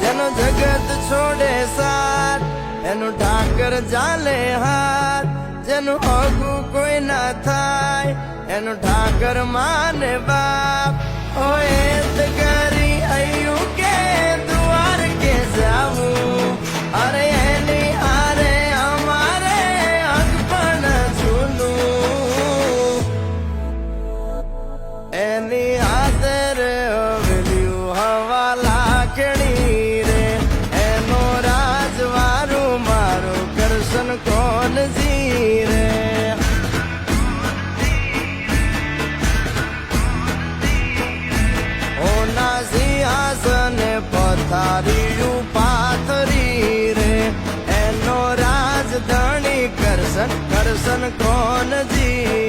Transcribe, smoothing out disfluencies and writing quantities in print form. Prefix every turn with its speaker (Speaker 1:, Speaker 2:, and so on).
Speaker 1: જેનો જગત છોડે સાથ એનું ઠાકર ચાલે હાથ, જેનું હગું કોઈ ના થાય એનું ઠાકર માને બાપ. ઓએ કરી આયું કે દ્વાર કે જાવું, અરે એની હારે અમારે હક પણ જૂનું, એની હાથર વેલ્યું હવા લાખણી રે, એનો રાજવારું મારું કરશન કોણ જી રે. ઓના સિંહાસને પથારીયું પાથરી રે, એનો રાજધણી કરશન કરશન કોણ જી